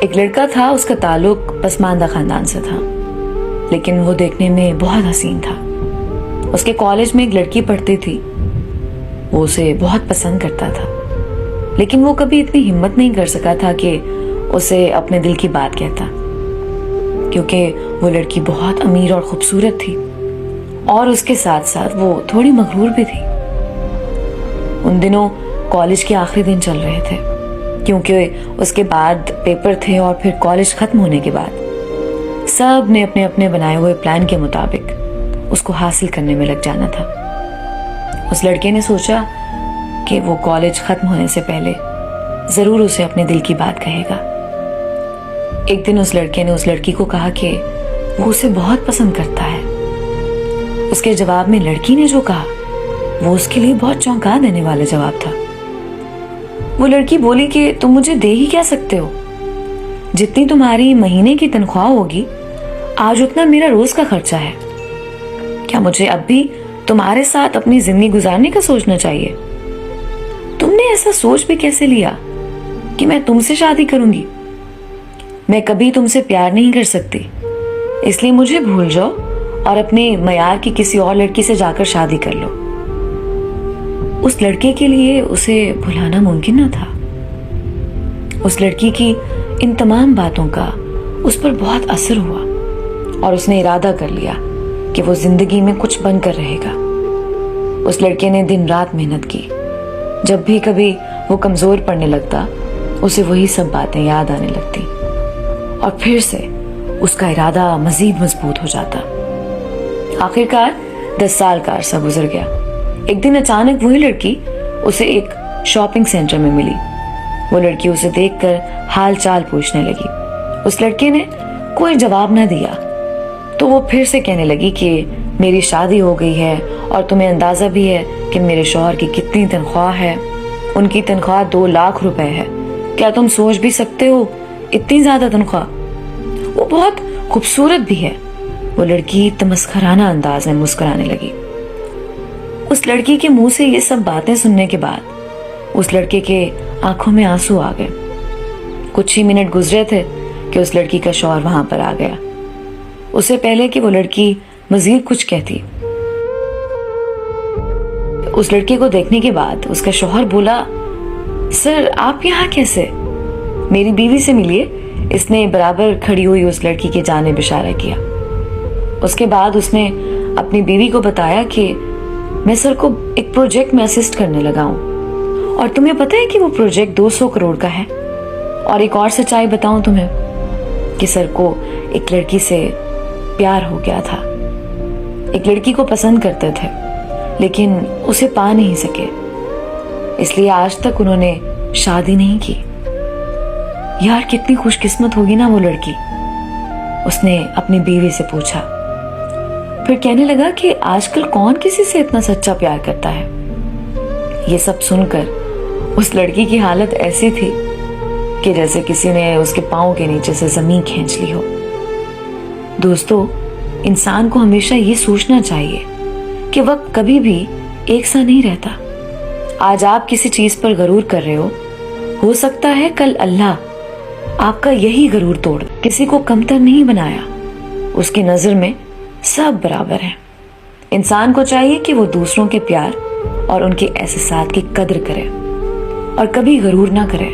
ایک لڑکا تھا، اس کا تعلق پسماندہ خاندان سے تھا، لیکن وہ دیکھنے میں بہت حسین تھا۔ اس کے کالج میں ایک لڑکی پڑھتی تھی، وہ اسے بہت پسند کرتا تھا، لیکن وہ کبھی اتنی ہمت نہیں کر سکا تھا کہ اسے اپنے دل کی بات کہتا، کیونکہ وہ لڑکی بہت امیر اور خوبصورت تھی، اور اس کے ساتھ ساتھ وہ تھوڑی مغرور بھی تھی۔ ان دنوں کالج کے آخری دن چل رہے تھے، کیونکہ اس کے بعد پیپر تھے، اور پھر کالج ختم ہونے کے بعد سب نے اپنے اپنے بنائے ہوئے پلان کے مطابق اس کو حاصل کرنے میں لگ جانا تھا۔ اس لڑکے نے سوچا کہ وہ کالج ختم ہونے سے پہلے ضرور اسے اپنے دل کی بات کہے گا۔ ایک دن اس لڑکے نے اس لڑکی کو کہا کہ وہ اسے بہت پسند کرتا ہے۔ اس کے جواب میں لڑکی نے جو کہا وہ اس کے لیے بہت چونکا دینے والا جواب تھا۔ وہ لڑکی بولی کہ تم مجھے دے ہی کیا سکتے ہو؟ جتنی تمہاری مہینے کی تنخواہ ہوگی آج اتنا میرا روز کا خرچہ ہے۔ کیا مجھے اب بھی تمہارے ساتھ اپنی زندگی گزارنے کا سوچنا چاہیے؟ تم نے ایسا سوچ بھی کیسے لیا کہ میں تم سے شادی کروں گی؟ میں کبھی تم سے پیار نہیں کر سکتی، اس لیے مجھے بھول جاؤ اور اپنے معیار کی کسی اور لڑکی سے جا کر شادی کر لو۔ اس لڑکے کے لیے اسے بھلانا ممکن نہ تھا۔ اس لڑکی کی ان تمام باتوں کا اس پر بہت اثر ہوا، اور اس نے ارادہ کر لیا کہ وہ زندگی میں کچھ بن کر رہے گا۔ اس لڑکے نے دن رات محنت کی۔ جب بھی کبھی وہ کمزور پڑنے لگتا اسے وہی سب باتیں یاد آنے لگتی، اور پھر سے اس کا ارادہ مزید مضبوط ہو جاتا۔ آخرکار 10 سال کا عرصہ گزر گیا۔ ایک دن اچانک وہی لڑکی اسے ایک شاپنگ سینٹر میں ملی۔ وہ لڑکی اسے دیکھ کر حال چال پوچھنے لگی۔ اس لڑکے نے کوئی جواب نہ دیا تو وہ پھر سے کہنے لگی کہ میری شادی ہو گئی ہے، اور تمہیں اندازہ بھی ہے کہ میرے شوہر کی کتنی تنخواہ ہے۔ ان کی تنخواہ 2 لاکھ روپے ہے۔ کیا تم سوچ بھی سکتے ہو اتنی زیادہ تنخواہ؟ وہ بہت خوبصورت بھی ہے۔ وہ لڑکی تمسخرانہ انداز میں مسکرانے لگی۔ اس لڑکی کے منہ سے یہ سب باتیں سننے کے بعد اس لڑکے کے آنکھوں میں آنسو آ گئے۔ کچھ ہی منٹ گزرے تھے کہ اس لڑکی کا شوہر وہاں پر آ گیا۔ اسے پہلے کہ وہ لڑکی مزید کچھ کہتی، اس لڑکے کو دیکھنے کے بعد اس کا شوہر بولا، سر آپ یہاں کیسے؟ میری بیوی سے ملیے۔ اس نے برابر کھڑی ہوئی اس لڑکی کی جانب اشارہ کیا۔ اس کے بعد اس نے اپنی بیوی کو بتایا کہ میں سر کو ایک پروجیکٹ میں اسسٹ کرنے لگا ہوں، اور تمہیں پتہ ہے کہ وہ پروجیکٹ 200 کروڑ کا ہے۔ اور ایک اور سچائی بتاؤں تمہیں کہ سر کو ایک لڑکی سے پیار ہو گیا تھا۔ ایک لڑکی کو پسند کرتے تھے لیکن اسے پا نہیں سکے، اس لیے آج تک انہوں نے شادی نہیں کی۔ یار کتنی خوش قسمت ہوگی نا وہ لڑکی، اس نے اپنی بیوی سے پوچھا۔ پھر کہنے لگا کہ آج کل کون کسی سے اتنا سچا پیار کرتا ہے۔ یہ سب سن کر اس لڑکی کی حالت ایسی تھی کہ جیسے کسی نے اس کے پاؤں کے نیچے سے زمین کھینچ لی ہو۔ دوستو، انسان کو ہمیشہ یہ سوچنا چاہیے کہ وقت کبھی بھی ایک سا نہیں رہتا۔ آج آپ کسی چیز پر غرور کر رہے ہو سکتا ہے کل اللہ آپ کا یہی غرور توڑ دے۔ کسی کو کمتر نہیں بنایا، اس کی نظر میں سب برابر ہیں۔ انسان کو چاہیے کہ وہ دوسروں کے پیار اور ان کے احساسات کی قدر کرے اور کبھی غرور نہ کرے۔